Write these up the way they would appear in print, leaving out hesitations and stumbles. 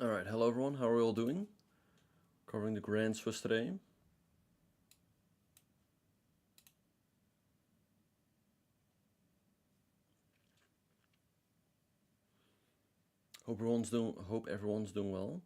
Alright, hello everyone, how are we all doing? Covering the Grand Swiss today. Hope everyone's doing well.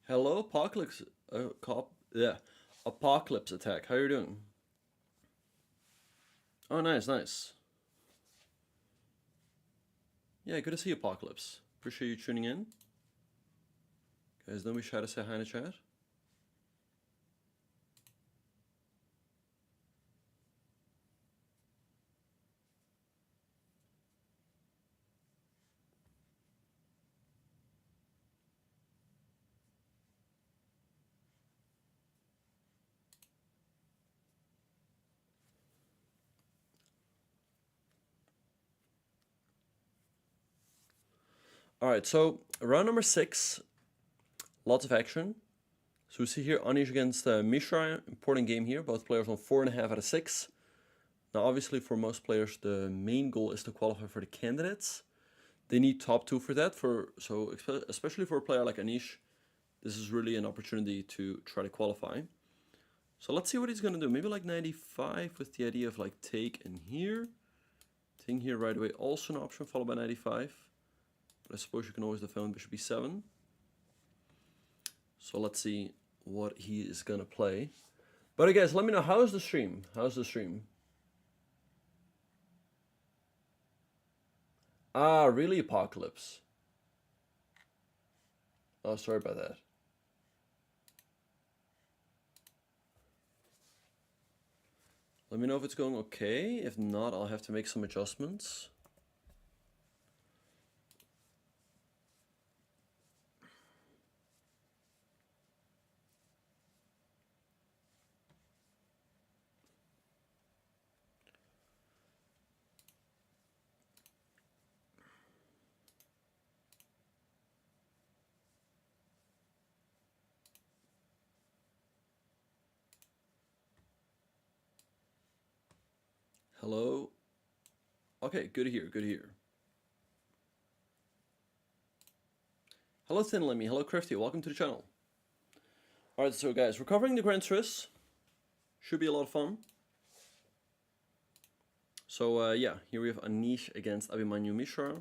Hello, Apocalypse Attack, how are you doing? Oh, nice, nice. Yeah, good to see you, Apocalypse. Appreciate you tuning in. Guys, don't be shy to say hi in the chat. Alright, so round number 6, lots of action. So we see here Anish against Mishra, important game here. Both players on 4.5 out of 6. Now, obviously, for most players, the main goal is to qualify for the candidates. They need top 2 for that. So especially for a player like Anish, this is really an opportunity to try to qualify. So let's see what he's gonna do. Maybe like 95 with the idea of like take in here. Taking here right away, also an option, followed by 95. But I suppose you can always defend bishop b7. So let's see what he is gonna play. But guys, let me know, how's the stream? How's the stream? Ah, really, Apocalypse? Oh, sorry about that. Let me know if it's going okay. If not, I'll have to make some adjustments. Hello. Okay, good to hear, good to hear. Hello Thin Lemmy, hello Crafty, welcome to the channel. Alright, so guys, we're covering the Grand Swiss. Should be a lot of fun. So yeah, here we have Anish against Abhimanyu Mishra.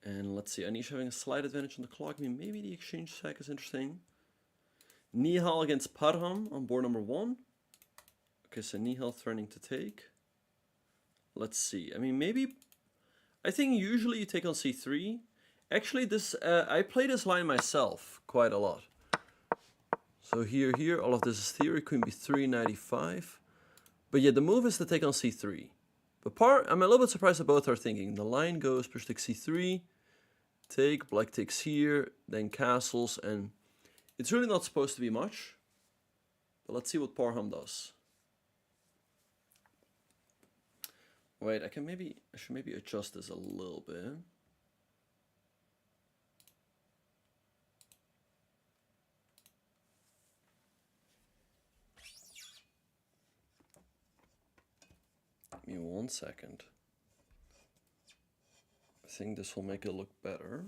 And let's see, Anish having a slight advantage on the clock. I mean, maybe the exchange sack is interesting. Nihal against Parham on board number 1. Okay, so Nihal threatening to take. Let's see. I mean, maybe... I think usually you take on c3. Actually, this I play this line myself quite a lot. So here, all of this is theory. Queen b3, 95. But yeah, the move is to take on c3. But I'm a little bit surprised that both are thinking. The line goes, push takes c3, take, black takes here, then castles, and it's really not supposed to be much. But let's see what Parham does. Wait, I should maybe adjust this a little bit. me 1 second. I think this will make it look better.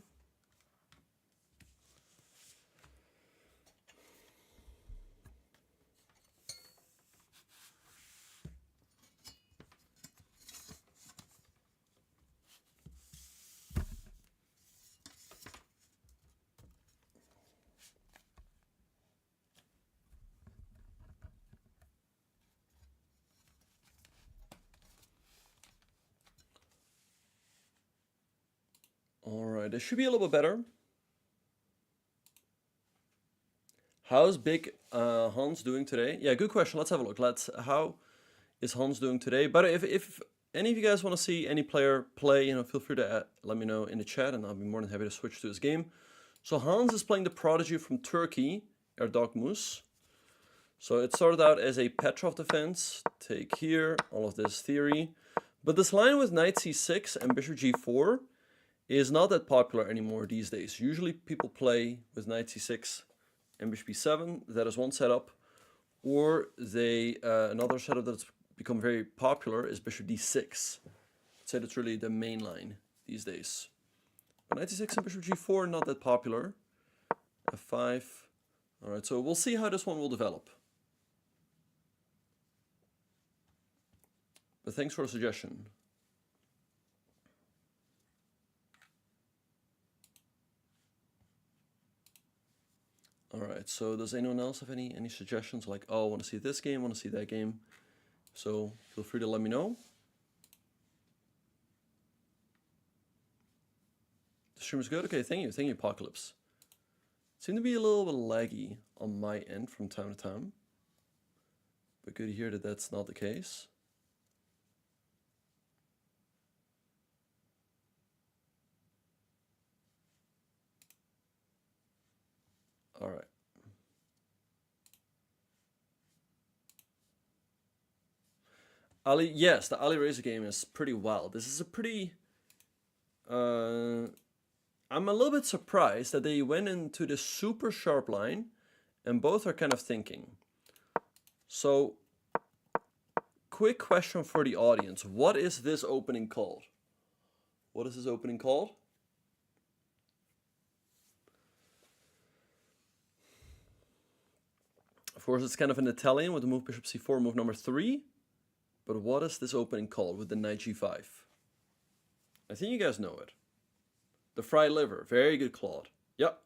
Alright, it should be a little bit better. How's Big Hans doing today? Yeah, good question. Let's have a look. How is Hans doing today? But if any of you guys want to see any player play, feel free to let me know in the chat, and I'll be more than happy to switch to his game. So Hans is playing the prodigy from Turkey, Erdogmus. So it started out as a Petrov defense. Take here, all of this theory. But this line with knight c6 and bishop g4 is not that popular anymore these days. Usually people play with knight c6 and bishop b7. That is one setup. Or another setup that's become very popular is bishop d6. I'd say that's really the main line these days. But knight c6 and bishop g4, not that popular. f5. Alright, so we'll see how this one will develop. But thanks for the suggestion. Alright, so does anyone else have any suggestions? Like, oh, I want to see this game, I want to see that game. So feel free to let me know. The stream is good? Okay, thank you, Apocalypse. It seemed to be a little bit laggy on my end from time to time. But good to hear that that's not the case. All right. Yes, the Alireza game is pretty wild. This is a pretty... I'm a little bit surprised that they went into this super sharp line and both are kind of thinking. So, quick question for the audience. What is this opening called? What is this opening called? Of course, it's kind of an Italian with the move bishop c4, move number 3. But what is this opening called with the knight g5? I think you guys know it. The fried liver. Very good, Claude. Yep.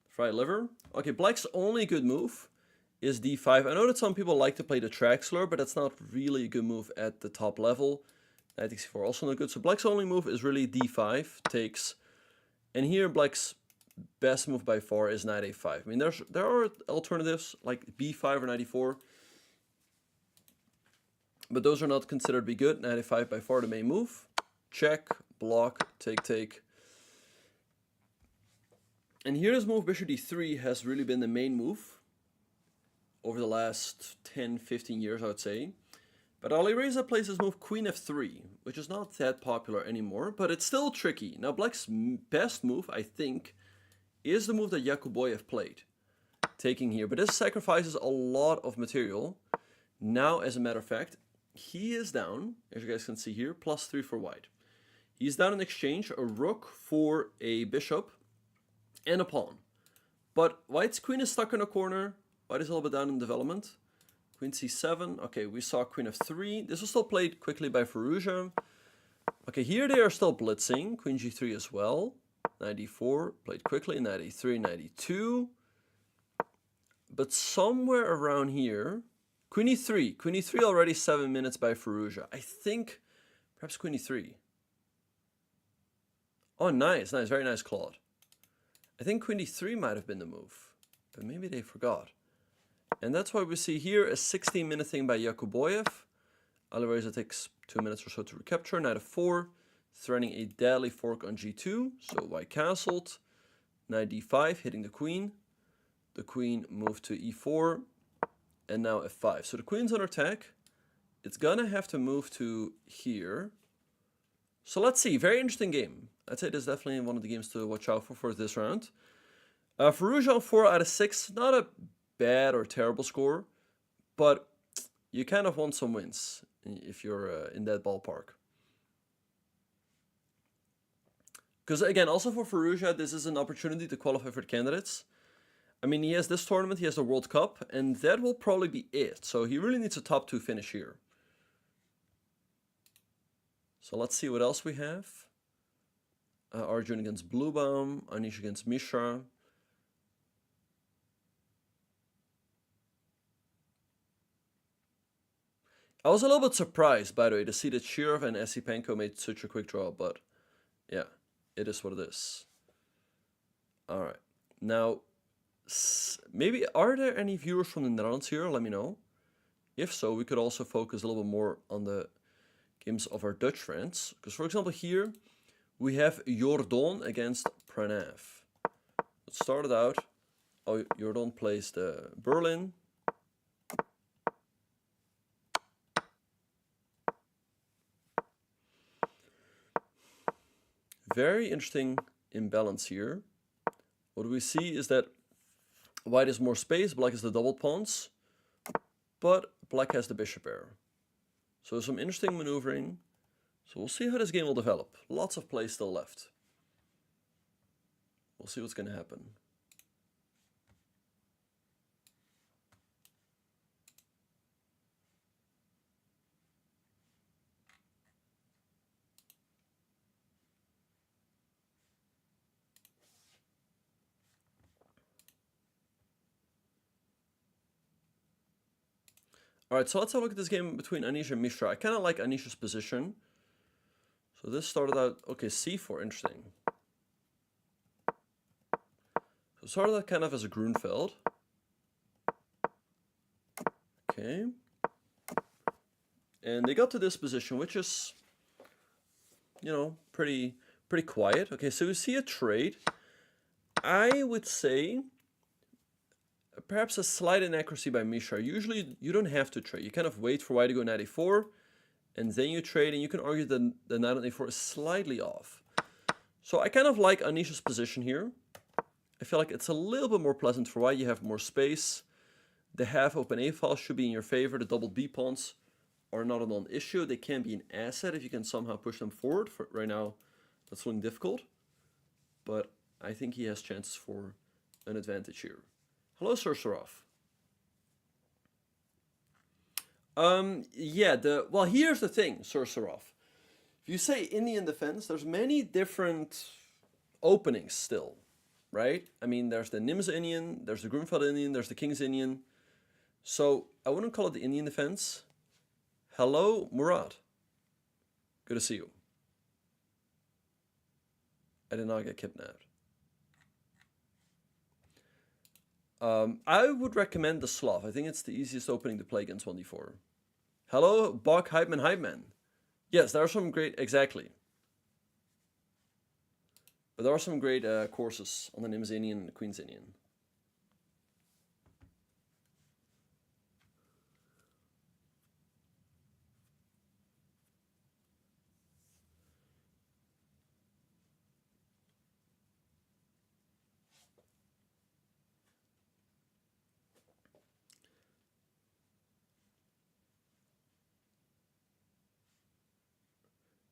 Fried liver. Okay, black's only good move is d5. I know that some people like to play the track slur, but that's not really a good move at the top level. Knight c4 also not good. So black's only move is really d5, takes. And here black's best move by far is knight a5. I mean, there are alternatives like b5 or knight e4. But those are not considered to be good. Knight a5 by far the main move. Check, block, take. And here this move bishop d3 has really been the main move over the last 10-15 years, I would say. But Alireza plays this move queen f3, which is not that popular anymore, but it's still tricky. Now black's best move, I think, is the move that Yakuboyev played, taking here. But this sacrifices a lot of material. Now, as a matter of fact, he is down, as you guys can see here, +3 for white. He's down in exchange a rook for a bishop and a pawn. But white's queen is stuck in a corner. White is a little bit down in development. Queen c7. Okay, we saw queen f3. This was still played quickly by Firouzja. Okay, here they are still blitzing. Queen g3 as well. Knight d4 played quickly. Knight e3, knight e2. But somewhere around here... Queen e3. Queen e3 already 7 minutes by Firouzja. I think perhaps queen e3. Oh, nice. Very nice, Claude. I think queen e3 might have been the move. But maybe they forgot. And that's why we see here a 16-minute thing by Yakuboyev. Alireza takes 2 minutes or so to recapture. Knight f4. Threatening a deadly fork on g2. So white castled. Knight d5 hitting the queen. The queen moved to e4. And now f5. So the queen's under attack. It's gonna have to move to here. So let's see. Very interesting game. I'd say this is definitely one of the games to watch out for this round. Firouzja on 4 out of 6. Not a bad or terrible score. But you kind of want some wins if you're in that ballpark. Because again, also for Firouzja, this is an opportunity to qualify for the candidates. I mean, he has this tournament, he has the World Cup, and that will probably be it. So he really needs a top 2 finish here. So let's see what else we have. Arjun against Bluebaum, Anish against Mishra. I was a little bit surprised, by the way, to see that Shirov and Esipenko made such a quick draw, but yeah, it is what it is. All right. Now, maybe, are there any viewers from the Netherlands here? Let me know. If so, we could also focus a little bit more on the games of our Dutch friends. Because, for example, here we have Jordan against Pranav. It started out, oh, Jordan plays the Berlin. Very interesting imbalance here. What we see is that white has more space, black has the double pawns, but black has the bishop pair. So some interesting maneuvering. So we'll see how this game will develop. Lots of play still left. We'll see what's going to happen. Alright, so let's have a look at this game between Anish and Mishra. I kind of like Anish's position. So this started out, okay, c4, interesting. So it started out kind of as a Grunfeld. Okay. And they got to this position, which is, you know, pretty quiet. Okay, so we see a trade. I would say perhaps a slight inaccuracy by Mishra. Usually you don't have to trade. You kind of wait for white to go knight a4, and then you trade, and you can argue that the knight on a4 is slightly off. So I kind of like Anish's position here. I feel like it's a little bit more pleasant for white. You have more space. The half open a file should be in your favor. The double b pawns are not a non-issue. They can be an asset if you can somehow push them forward. For right now, that's looking difficult. But I think he has chances for an advantage here. Hello, Sursurov. Yeah, well, here's the thing, Sursurov. If you say Indian defense, there's many different openings still, right? I mean, there's the Nimza Indian, there's the Grunfeld Indian, there's the King's Indian. So I wouldn't call it the Indian defense. Hello, Murad. Good to see you. I did not get kidnapped. I would recommend the Slav. I think it's the easiest opening to play against 1d4. Hello, Bok, Hypeman. Yes, there are some great, exactly. But there are some great courses on the Nim's Indian and the Queen's Indian.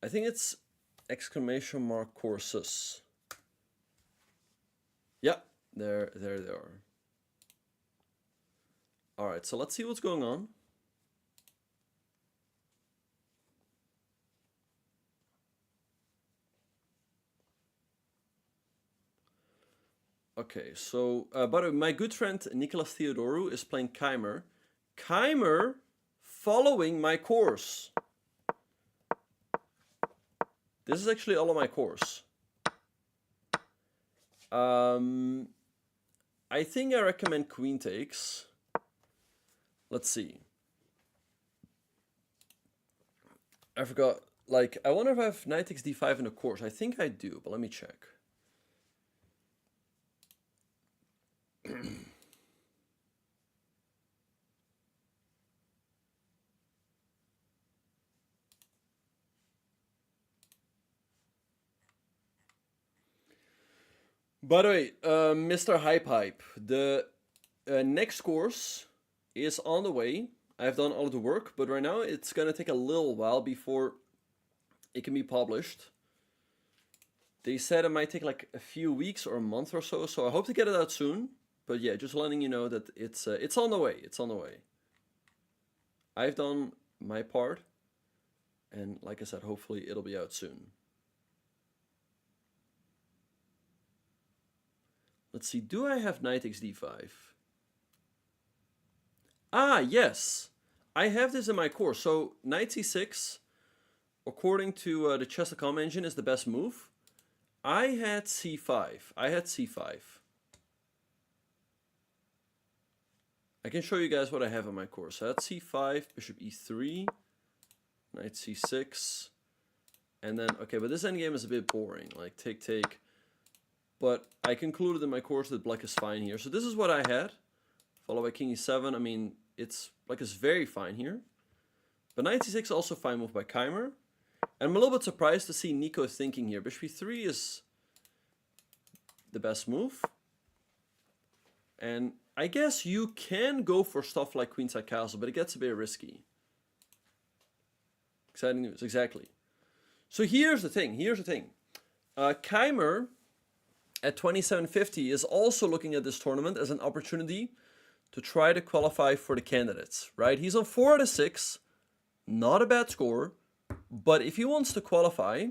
I think it's exclamation mark courses. Yeah, there they are. All right, so let's see what's going on. Okay, so by the way, my good friend Nicolas Theodorou is playing Keimer. Keimer following my course. This is actually all of my course. I think I recommend queen takes. Let's see. I forgot. Like, I wonder if I have knight takes d5 in the course. I think I do, but let me check. By the way, Mr. Hype, the next course is on the way. I've done all of the work, but right now it's gonna take a little while before it can be published. They said it might take like a few weeks or a month or so, so I hope to get it out soon. But yeah, just letting you know that it's on the way. It's on the way. I've done my part, and like I said, hopefully it'll be out soon. Let's see, do I have knight takes d5? Ah, yes. I have this in my course. So knight c6, according to the chess.com engine, is the best move. I had c5. I can show you guys what I have in my course. I had c5, bishop e3, knight c6, and then, okay, but this endgame is a bit boring, like take. But I concluded in my course that black is fine here. So this is what I had, followed by king e7. I mean, black is very fine here. But knight c6 also fine move by Keimer. And I'm a little bit surprised to see Nico thinking here. Bishop e3 is the best move. And I guess you can go for stuff like queenside castle, but it gets a bit risky. Exciting news, exactly. So here's the thing. Keimer at 2750 is also looking at this tournament as an opportunity to try to qualify for the candidates, right? He's on 4 out of 6, not a bad score, but if he wants to qualify,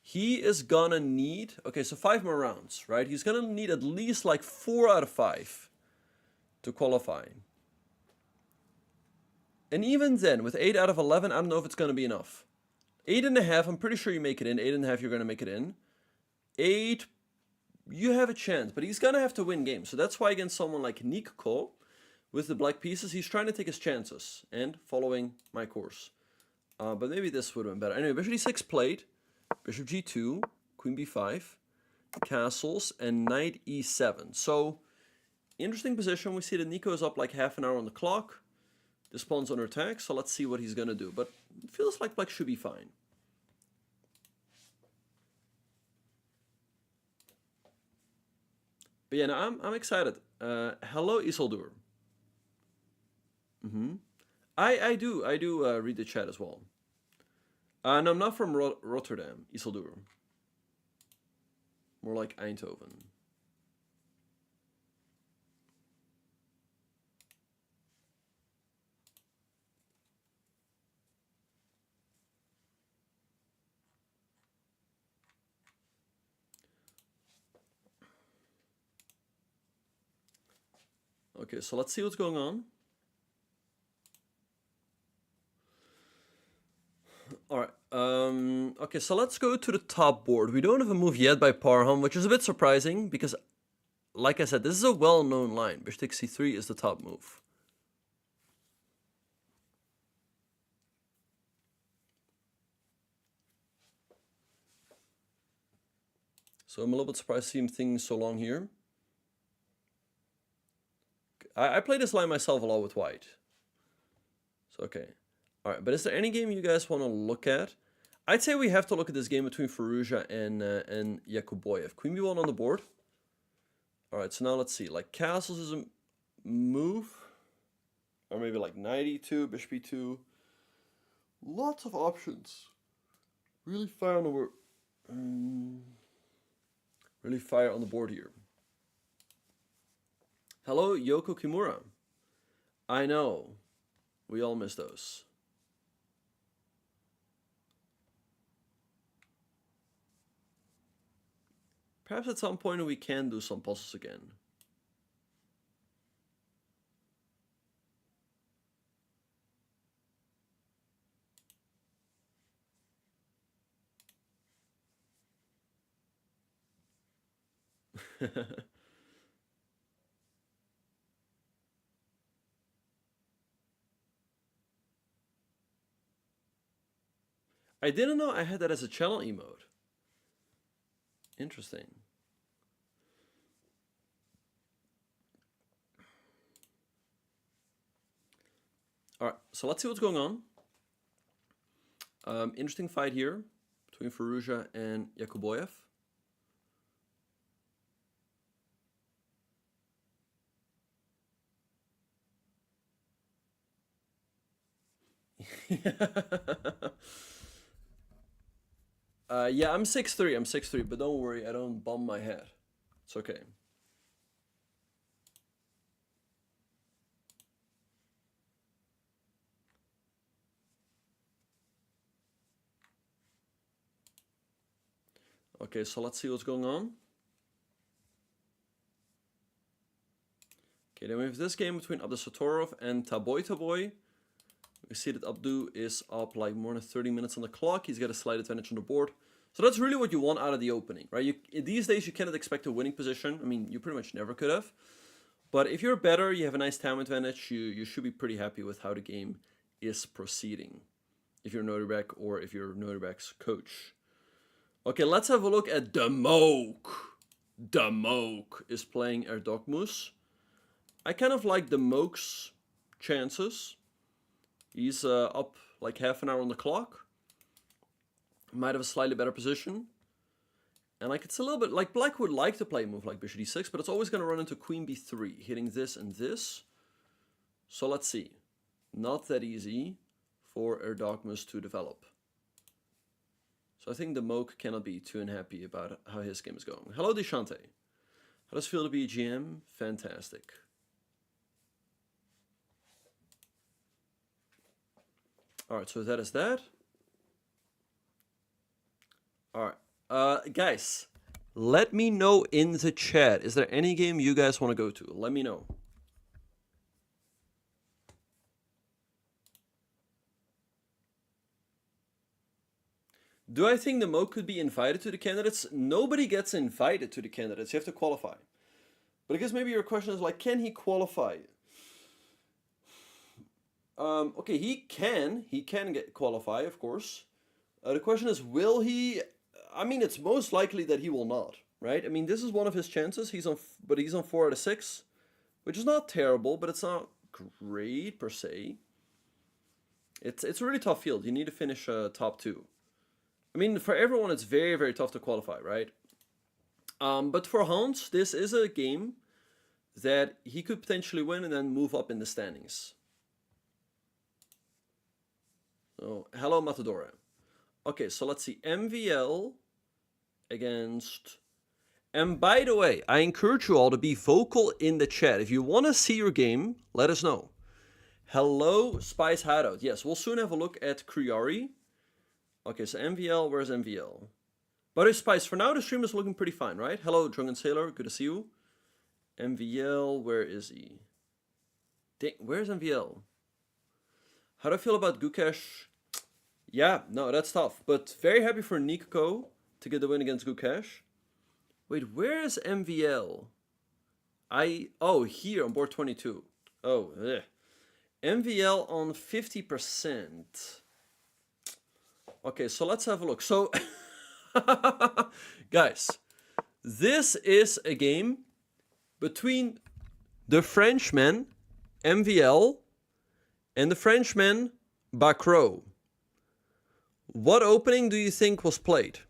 he is gonna need, okay, so 5 more rounds, right? He's gonna need at least like 4 out of 5 to qualify. And even then, with 8 out of 11, I don't know if it's gonna be enough. 8.5, I'm pretty sure you make it in. 8.5, you're gonna make it in. 8, you have a chance, but he's gonna have to win games. So that's why against someone like Nico, with the black pieces, he's trying to take his chances and following my course. But maybe this would have been better. Anyway, bishop d6 played, bishop g2, queen b5, castles, and knight e7. So, interesting position. We see that Nico is up like half an hour on the clock. This pawn's under attack, so let's see what he's gonna do. But it feels like black should be fine. But yeah, no, I'm excited. Hello, Isildur. I do read the chat as well. No, I'm not from Rotterdam, Isildur. More like Eindhoven. Okay, so let's see what's going on. Alright, okay, so let's go to the top board. We don't have a move yet by Parham, which is a bit surprising because, like I said, this is a well-known line. Bishop takes c3 is the top move. So I'm a little bit surprised to see him thinking so long here. I play this line myself a lot with white. So, okay. Alright, but is there any game you guys want to look at? I'd say we have to look at this game between Firouzja and Yakuboyev. Queen b1 on the board. Alright, so now let's see. Like, castles is a move. Or maybe like knight e2, bishop e2. Lots of options. Really fire on the board. Really fire on the board here. Hello, Yoko Kimura. I know. We all miss those. Perhaps at some point we can do some puzzles again. I didn't know I had that as a channel emote. Interesting. Alright, so let's see what's going on. Interesting fight here between Firouzja and Yakuboyev. Yeah, I'm 6'3", I'm 6'3", but don't worry, I don't bump my head. It's okay. Okay, so let's see what's going on. Okay, then we have this game between Abdusatorov and Taboy. We see that Abdu is up like more than 30 minutes on the clock. He's got a slight advantage on the board. So that's really what you want out of the opening, right? These days you cannot expect a winning position. I mean, you pretty much never could have. But if you're better, you have a nice time advantage, you should be pretty happy with how the game is proceeding. If you're Notabek or if you're Notabek's coach. Okay, let's have a look at Demok. Demok is playing Erdogmus. I kind of like Demok's chances. He's up like half an hour on the clock. Might have a slightly better position. And like it's a little bit like black would like to play a move like bishop d6, but it's always going to run into queen b3, hitting this and this. So let's see. Not that easy for Erdogmus to develop. So I think the Moke cannot be too unhappy about how his game is going. Hello, Deshante. How does it feel to be a GM? Fantastic. Alright, so that is that. Alright, guys, let me know in the chat. Is there any game you guys want to go to? Let me know. Do I think the Moke could be invited to the candidates? Nobody gets invited to the candidates. You have to qualify. But I guess maybe your question is like, can he qualify? Okay, he can qualify, of course. The question is, will he? I mean, it's most likely that he will not, right? I mean, this is one of his chances. He's on 4 out of 6, which is not terrible, but it's not great per se. It's a really tough field. You need to finish top 2. I mean, for everyone, it's very, very tough to qualify, right? But for Hans, this is a game that he could potentially win and then move up in the standings. So, hello, Matadora. Okay, so let's see. MVL against... And by the way, I encourage you all to be vocal in the chat. If you want to see your game, let us know. Hello, Spice Hideout. Yes, we'll soon have a look at Kriari. Okay, so MVL, where's MVL? But it's Spice, for now the stream is looking pretty fine, right? Hello, Drunken Sailor, good to see you. MVL, where is he? Dang, where's MVL? How do I feel about Gukesh? Yeah, no, that's tough. But very happy for Nikko to get the win against Gukesh. Wait, where is MVL? Oh, here on board 22. Oh, ugh. MVL on 50%. Okay, so let's have a look. So, guys, this is a game between the Frenchman, MVL, and the Frenchman, Bacro. What opening do you think was played?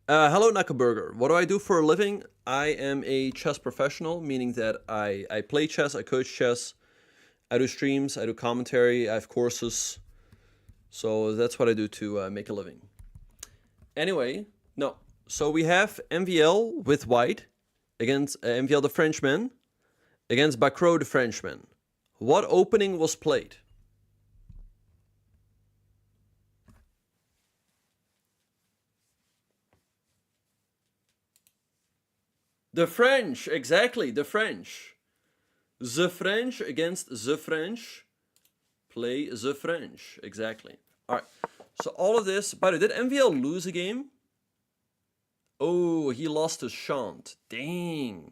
Hello, Nakaburger. What do I do for a living? I am a chess professional, meaning that I play chess, I coach chess, I do streams, I do commentary, I have courses. So that's what I do to make a living. Anyway, no. So we have MVL with white against MVL the Frenchman against Bacro the Frenchman. What opening was played? The French, exactly, the French. The French against the French. Play the French, exactly. All right, so all of this, by the way, did MVL lose a game? Oh, he lost to Shant. Dang.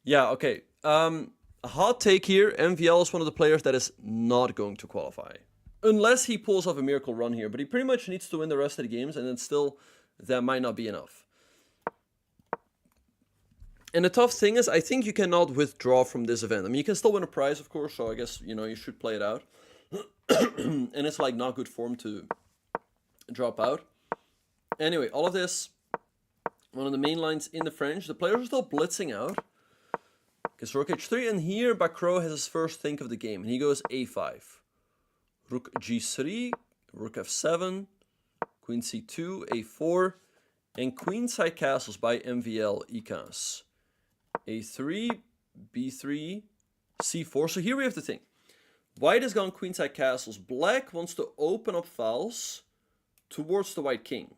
Yeah, okay. A hot take here, MVL is one of the players that is not going to qualify. Unless he pulls off a miracle run here, but he pretty much needs to win the rest of the games, and then still, that might not be enough. And the tough thing is, I think you cannot withdraw from this event. I mean, you can still win a prize, of course, so I guess, you know, you should play it out. And it's like not good form to drop out. Anyway, all of this, one of the main lines in the French, the players are still blitzing out. Okay, so rook h3, and here Bakro has his first think of the game, and he goes a5. Rook g3, rook f7, queen c2, a4, and queenside castles by MVL Ikas. a3, b3, c4. So here we have the thing. White has gone queenside castles. Black wants to open up files towards the white king,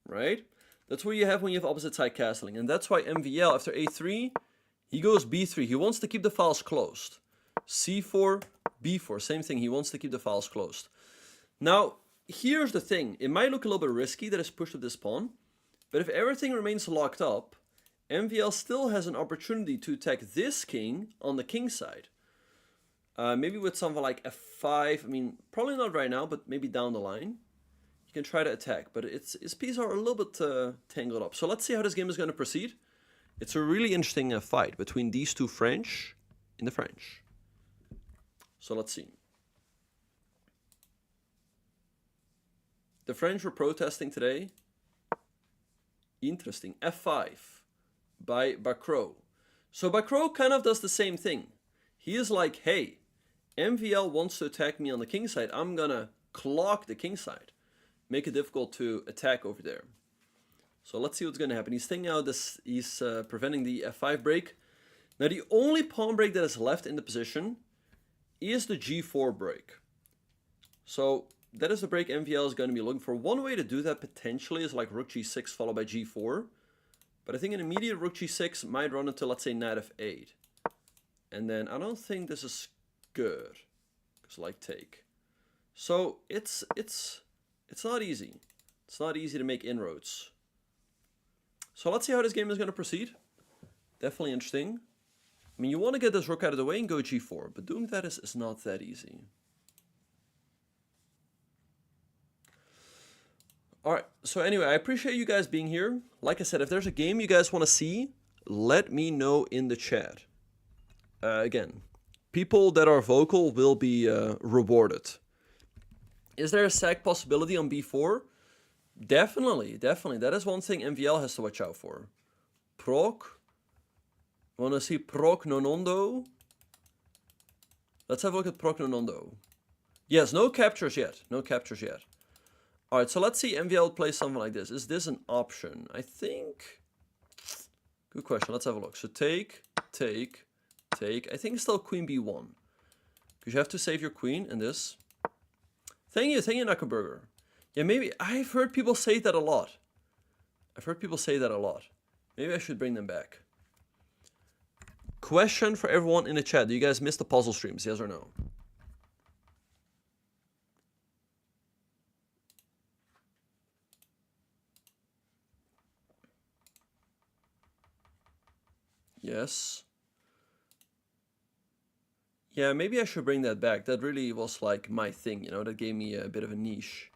right? That's what you have when you have opposite side castling. And that's why MVL, after a3, he goes b3. He wants to keep the files closed. c4, b4, same thing. He wants to keep the files closed. Now, here's the thing. It might look a little bit risky that it's pushed up this pawn. But if everything remains locked up, MVL still has an opportunity to attack this king on the king side. Maybe with something like f5. I mean, probably not right now, but maybe down the line. You can try to attack, but his pieces are a little bit tangled up. So let's see how this game is going to proceed. It's a really interesting fight between these two French in the French. So let's see. The French were protesting today. Interesting. f5 by Bakro. So Bakro kind of does the same thing. He is like, hey, MVL wants to attack me on the king side. I'm going to clock the king side. Make it difficult to attack over there. So let's see what's going to happen. He's thinking out this. He's preventing the f5 break. Now the only pawn break that is left in the position is the g4 break. So that is the break MVL is going to be looking for. One way to do that potentially is like rook g6 followed by g4. But I think an immediate rook g6 might run into, let's say, knight f8. And then I don't think this is good. Because like take. So it's not easy. It's not easy to make inroads. So let's see how this game is going to proceed. Definitely interesting. I mean, you want to get this rook out of the way and go g4. But doing that is not that easy. Alright, so anyway, I appreciate you guys being here. Like I said, if there's a game you guys want to see, let me know in the chat. Again, people that are vocal will be rewarded. Is there a sack possibility on b4? Definitely, definitely. That is one thing MVL has to watch out for. Proc. Want to see Praggnandhaa? Let's have a look at Praggnandhaa. Yes, no captures yet. No captures yet. Alright, so let's see MVL play something like this. Is this an option? I think... Good question. Let's have a look. So take, take, take. I think it's still queen b1. Because you have to save your queen in this. Thank you, Nakaburger. Yeah, maybe... I've heard people say that a lot. Maybe I should bring them back. Question for everyone in the chat. Do you guys miss the puzzle streams? Yes or no? Yes. Yeah, maybe I should bring that back. That really was like my thing, you know. That gave me a bit of a niche.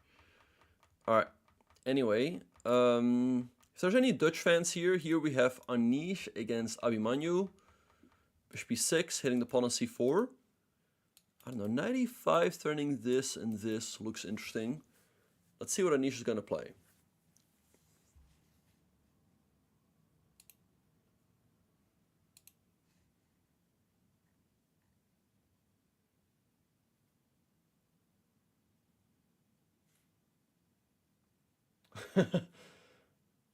Alright. Anyway, if there's any Dutch fans here we have Anish against Abimanyu. Bishop b6, hitting the pawn on c4. I don't know, 95 turning this and this looks interesting. Let's see what Anish is going to play.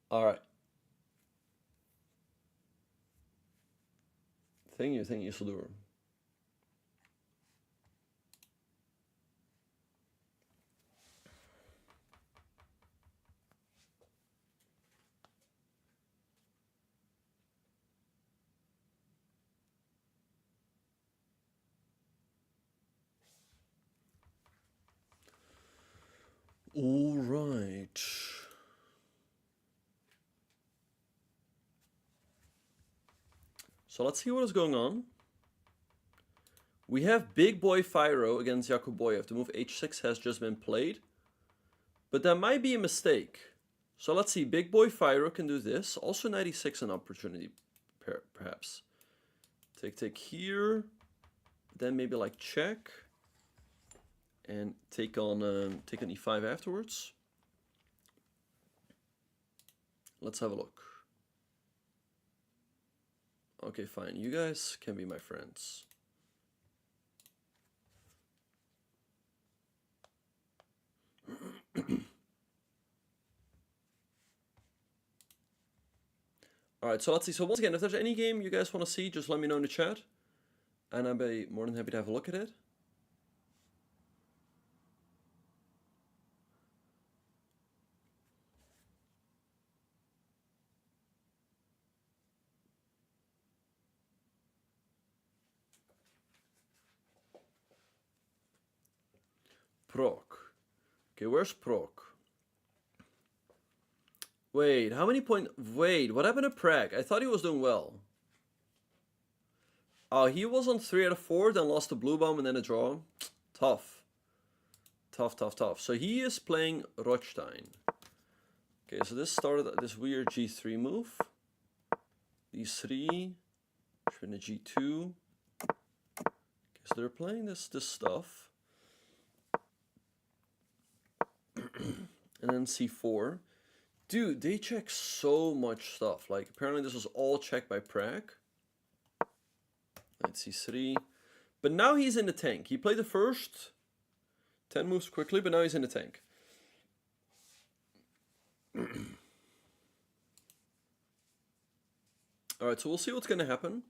All right. Thank you, Sadur. All right. So let's see what is going on. We have Big Boy Fyro against Yakuboyev. The move h6 has just been played. But that might be a mistake. So let's see. Big Boy Fyro can do this. Also 96 an opportunity, perhaps. Take here. Then maybe like check. And take on e5 afterwards. Let's have a look. Okay, fine. You guys can be my friends. Alright, so let's see. So once again, if there's any game you guys want to see, just let me know in the chat. And I'll be more than happy to have a look at it. Prog. Okay, where's Prog? Wait, how many points? Wait, what happened to Prag? I thought he was doing well. Oh, he was on 3 out of 4, then lost to Blue Bomb and then a draw. Tough. Tough, tough, tough. So he is playing Rothstein. Okay, so this started this weird G3 move. E3. Should be in a G2. Okay, so they're playing this stuff. And then C4. Dude, they check so much stuff. Like, apparently this was all checked by Prag. Knight C3. But now he's in the tank. He played the first 10 moves quickly, but now he's in the tank. Alright, so we'll see what's going to happen.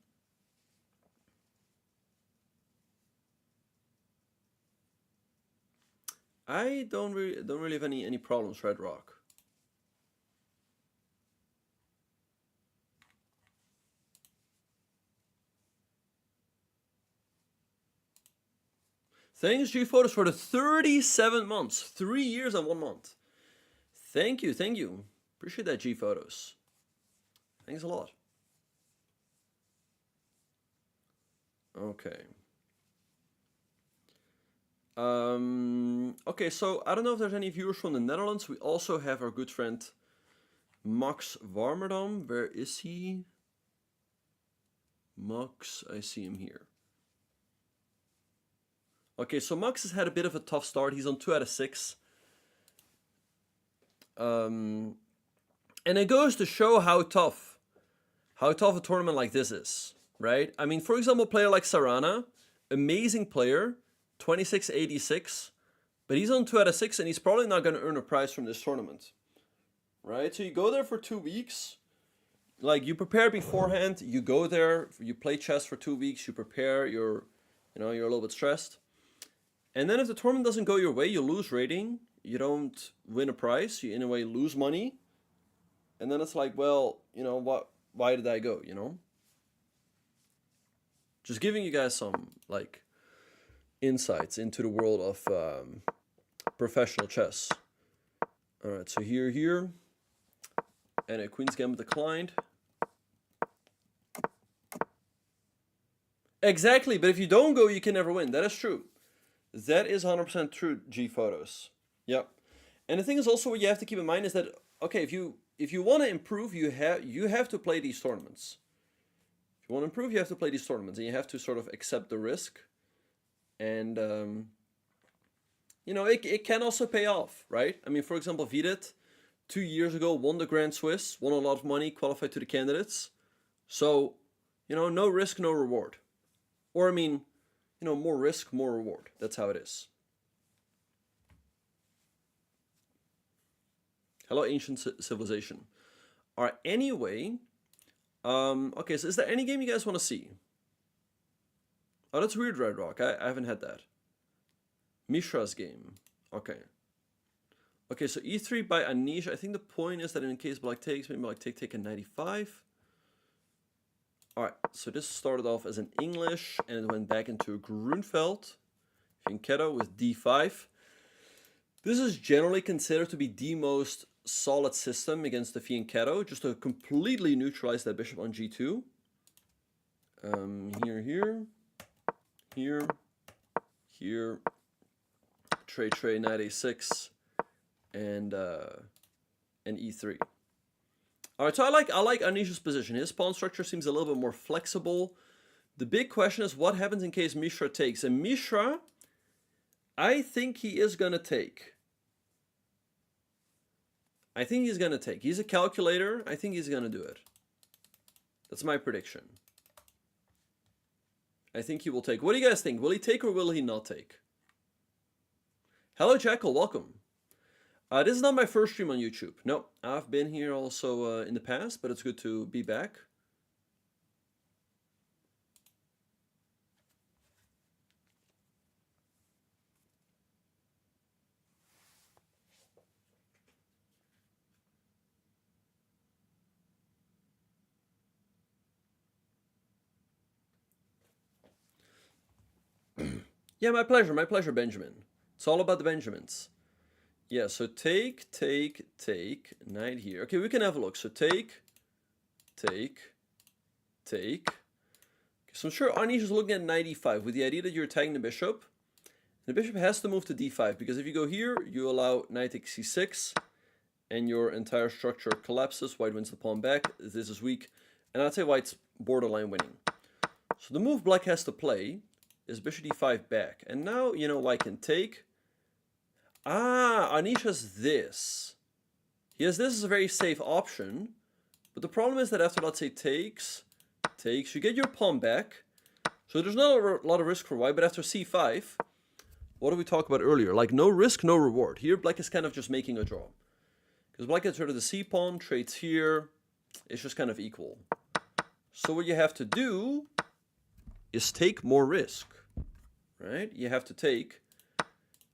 I don't really have any problems, Red Rock. Thanks, G Photos, for the 37 months. 3 years and 1 month. Thank you, thank you. Appreciate that, G Photos. Thanks a lot. Okay. Okay, so I don't know if there's any viewers from the Netherlands. We also have our good friend Max Warmerdam. Where is he? Max, I see him here. Okay, so Max has had a bit of a tough start. He's on 2 out of 6. And it goes to show how tough a tournament like this is, right? I mean, for example, a player like Sarana, amazing player, 2686, but he's on 2 out of 6 and he's probably not going to earn a prize from this tournament, right? So you go there for 2 weeks, like you prepare beforehand, you go there, you play chess for 2 weeks, you prepare, you're a little bit stressed. And then if the tournament doesn't go your way, you lose rating, you don't win a prize, you in a way lose money. And then it's like, well, why did I go, Just giving you guys some, like, insights into the world of professional chess. Alright, so here, and a Queen's Gambit declined. Exactly, but if you don't go, you can never win. That is true. That is 100% true, G Photos. Yep. And the thing is also what you have to keep in mind is that, okay, if you want to improve, you have to play these tournaments. If you want to improve, you have to play these tournaments, and you have to sort of accept the risk. And, it can also pay off, right? I mean, for example, FIDE 2 years ago won the Grand Swiss, won a lot of money, qualified to the candidates. So, no risk, no reward. Or, I mean, more risk, more reward. That's how it is. Hello, ancient civilization. All right, anyway. Okay, so is there any game you guys want to see? Oh, that's weird, Red Rock. I haven't had that. Mishra's game. Okay. Okay, so E3 by Anish. I think the point is that in case black takes, maybe black take a 95. Alright, so this started off as an English, and it went back into a Grunfeld. Fianchetto with D5. This is generally considered to be the most solid system against the Fianchetto, just to completely neutralize that bishop on G2. Here, Trey, Knight A6, and E3. All right, so I like Anish's position. His pawn structure seems a little bit more flexible. The big question is what happens in case Mishra takes. And Mishra, I think he is going to take. He's a calculator. I think he's going to do it. That's my prediction. I think he will take. What do you guys think? Will he take or will he not take? Hello, Jackal. Welcome. This is not my first stream on YouTube. No, I've been here also in the past, but it's good to be back. Yeah, my pleasure, Benjamin. It's all about the Benjamins. Yeah, so take, knight here. Okay, we can have a look. So take. Okay, so I'm sure Anish is looking at knight e5 with the idea that you're attacking the bishop. The bishop has to move to d5, because if you go here, you allow knight takes c6, and your entire structure collapses. White wins the pawn back. This is weak, and I'd say white's borderline winning. So the move black has to play is bishop d5 back. And now, you know, white can take. Anish has this. He has this as a very safe option. But the problem is that after, let's say, takes, you get your pawn back. So there's not a lot of risk for white. But after c5, what did we talk about earlier? Like, no risk, no reward. Here, black is kind of just making a draw. Because black gets rid of the c pawn, trades here. It's just kind of equal. So what you have to do is take more risk. Right? You have to take.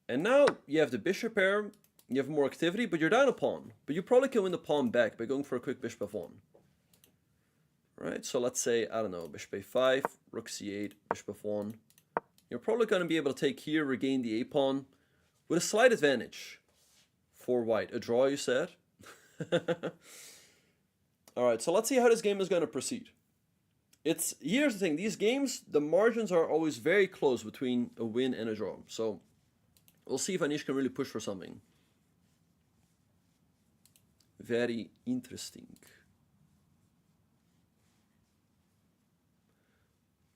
And now you have the bishop pair, you have more activity, but you're down a pawn. But you probably can win the pawn back by going for a quick bishop f1. Right? So let's say, I don't know, bishop a5, rook c8, bishop f1. You're probably going to be able to take here, regain the a pawn, with a slight advantage for white. A draw, you said? Alright, so let's see how this game is going to proceed. Here's the thing, these games, the margins are always very close between a win and a draw. So we'll see if Anish can really push for something. Very interesting.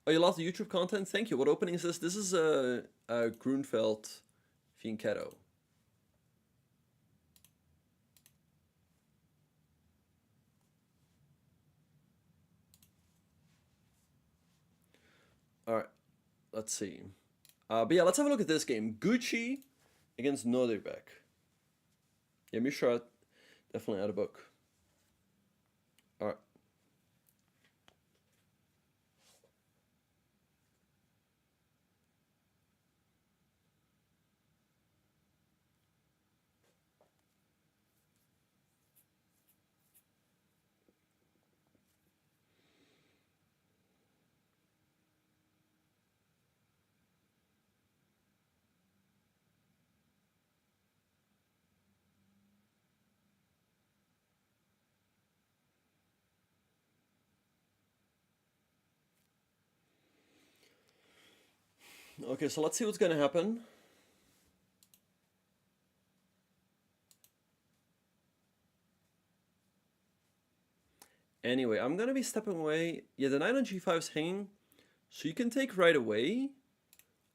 Oh, you love the YouTube content? Thank you. What opening is this? This is a Grunfeld Fianchetto. Alright, let's see. But yeah, let's have a look at this game. Gucci against Noderbek. Yeah, Mishra definitely out of book. Alright. Okay, so let's see what's going to happen. Anyway, I'm going to be stepping away. Yeah, the knight on g5 is hanging. So you can take right away.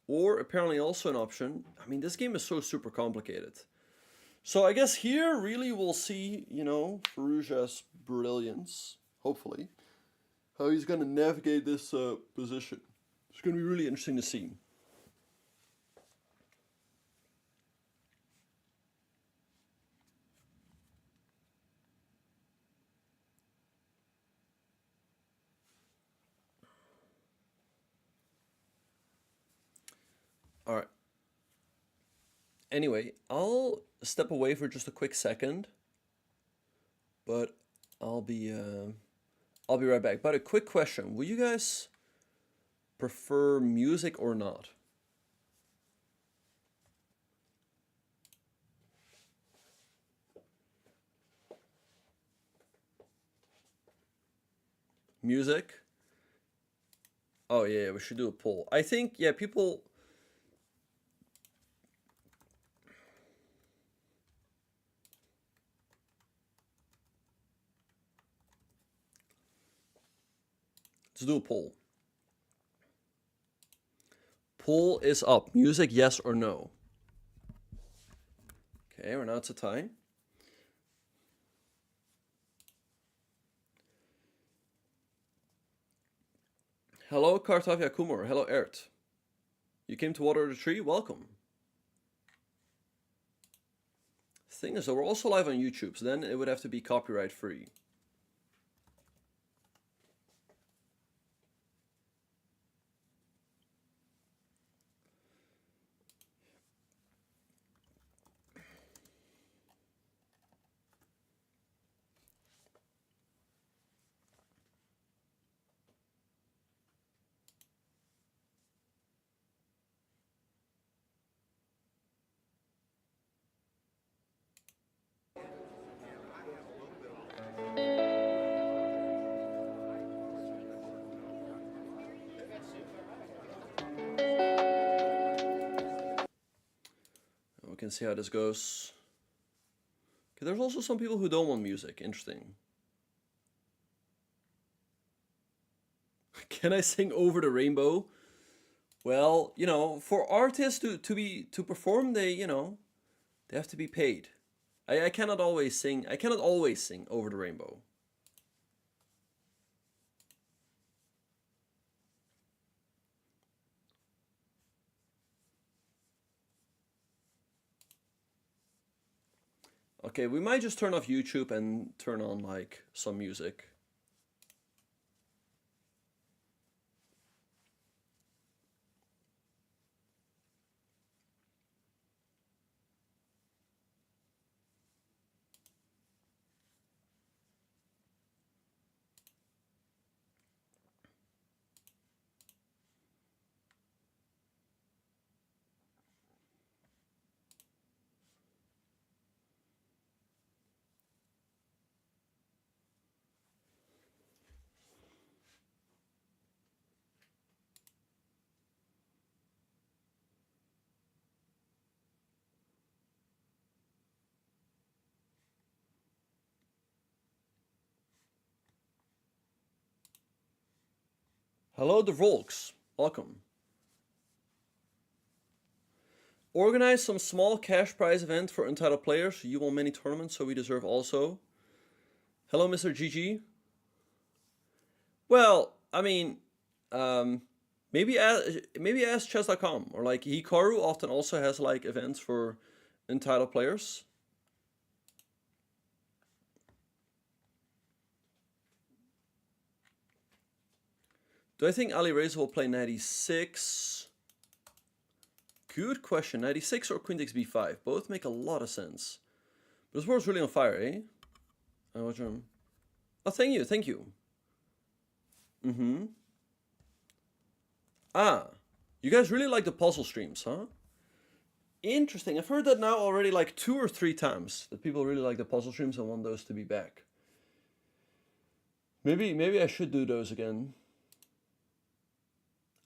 Or apparently also an option. I mean, this game is so super complicated. So I guess here really we'll see, you know, Firouzja's brilliance, hopefully. How he's going to navigate this position. It's going to be really interesting to see. All right. Anyway, I'll step away for just a quick second, but I'll be right back. But a quick question: will you guys prefer music or not? Music? Oh yeah, we should do a poll. I think, yeah, people. Let's do a poll. Poll is up. Music, yes or no? Okay, we're now at a tie. Hello, Kartavia Kumar. Hello, Ert. You came to water the tree? Welcome. Thing is, though, we're also live on YouTube, so then it would have to be copyright free. We can see how this goes. Okay, there's also some people who don't want music. Interesting. Can I sing Over the Rainbow? Well, you know, for artists to perform, they have to be paid. I cannot always sing. I cannot always sing Over the Rainbow. Okay, we might just turn off YouTube and turn on like some music. Hello, the Volks. Welcome. Organize some small cash prize event for untitled players. You won many tournaments, so we deserve also. Hello, Mr. GG. Well, I mean, maybe ask chess.com, or like Hikaru often also has like events for untitled players. Do I think Alireza will play 96? Good question. 96 or Queen takes b5. Both make a lot of sense. But this world's really on fire, eh? Oh, thank you, thank you. Ah, you guys really like the puzzle streams, huh? Interesting. I've heard that now already like 2 or 3 times, that people really like the puzzle streams and want those to be back. Maybe I should do those again.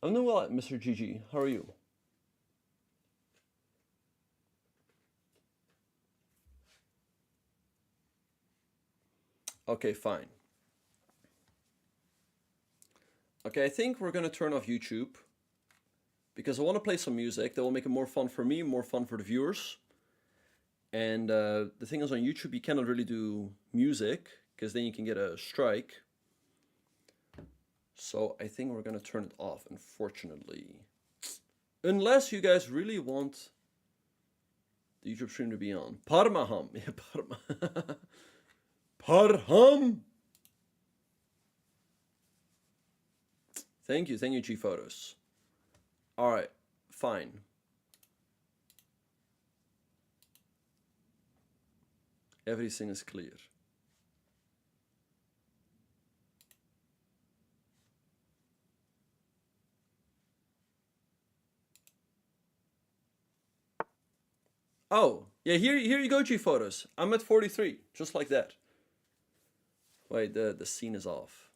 I'm doing well, Mr. GG. How are you? Okay, fine. Okay, I think we're gonna turn off YouTube because I want to play some music that will make it more fun for me, more fun for the viewers. And the thing is, on YouTube you cannot really do music because then you can get a strike. So I think we're gonna turn it off, unfortunately. Unless you guys really want the YouTube stream to be on. Parmaham. Yeah, Parma. Parham. Thank you, G Photos. Alright, fine. Everything is clear. Oh, yeah, here you go, G Photos. I'm at 43, just like that. Wait, the scene is off.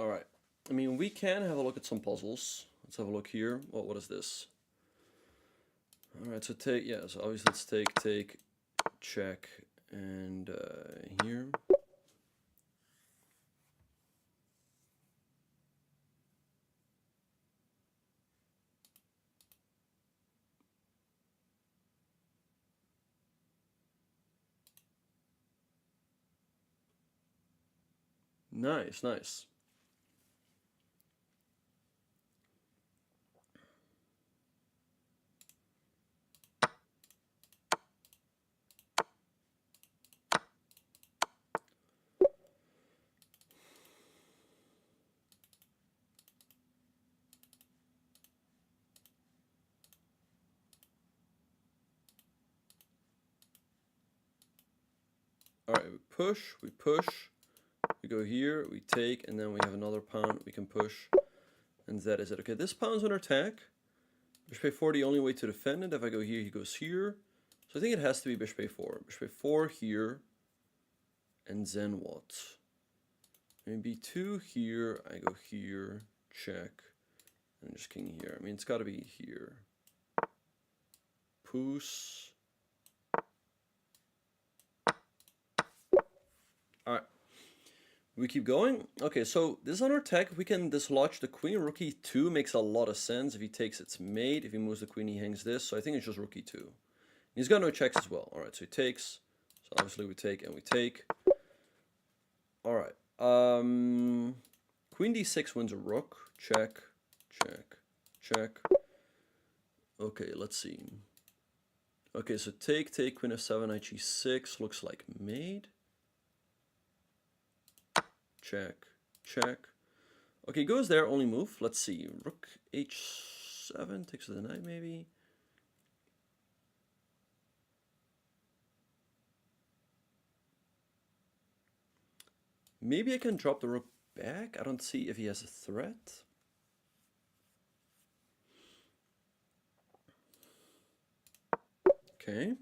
All right. I mean, we can have a look at some puzzles. Let's have a look here. Oh, what is this? All right, so take, yeah, so obviously let's take, check, and here. Nice, nice. All right, we push, we go here, we take, and then we have another pawn we can push, and that is it. Okay, this pawn's under attack. Bishop a4, the only way to defend it. If I go here, he goes here. So I think it has to be bishop a4. Bishop a4 here, and then what? Maybe b2 here, I go here, check, and just king here. I mean, it's got to be here. Puss. Alright, we keep going. Okay, so this is under attack. If we can dislodge the queen, rook e2 makes a lot of sense. If he takes, it's mate. If he moves the queen, he hangs this. So I think it's just rook e2. He's got no checks as well. Alright, so he takes. So obviously we take and we take. Alright. Queen d6 wins a rook. Check, check, check. Okay, let's see. Okay, so take, queen f7, knight g6. Looks like mate. Check, check. Okay, goes there, only move. Let's see. Rook h7 takes the knight, maybe. Maybe I can drop the rook back. I don't see if he has a threat. Okay.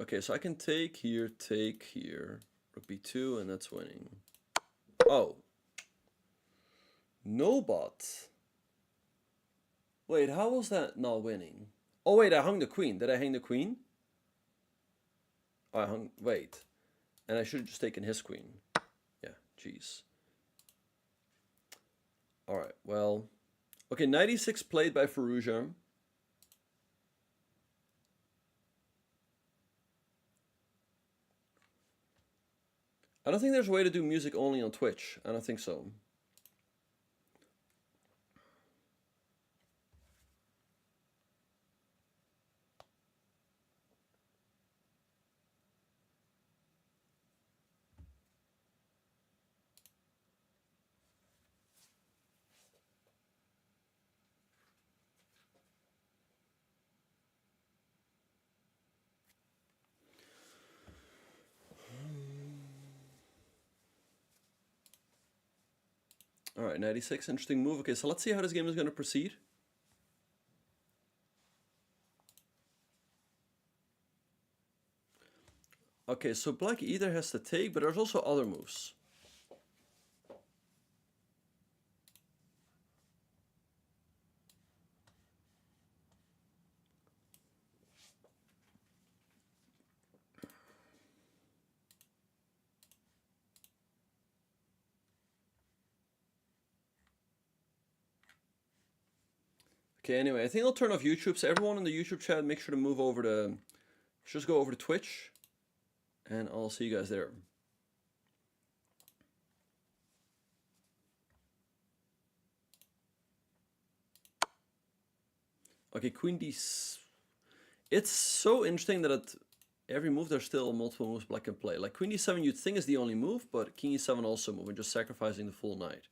Okay, so I can take here, rook b2, and that's winning. Oh. No bot. Wait, how was that not winning? Oh wait, I hung the queen. Did I hang the queen? Oh, I hung, wait. And I should have just taken his queen. Yeah, jeez. Alright, well. Okay, 96 played by Firouzja. I don't think there's a way to do music only on Twitch. I don't think so. All right, 96, interesting move. Okay, so let's see how this game is going to proceed. Okay, so black either has to take, but there's also other moves. Okay, anyway, I think I'll turn off YouTube. So everyone in the YouTube chat, make sure to move over to, just go over to Twitch, and I'll see you guys there. Okay, queen d. It's so interesting that at every move there's still multiple moves black can play. Like queen d7 you'd think is the only move, but king e7 also move, and just sacrificing the full knight.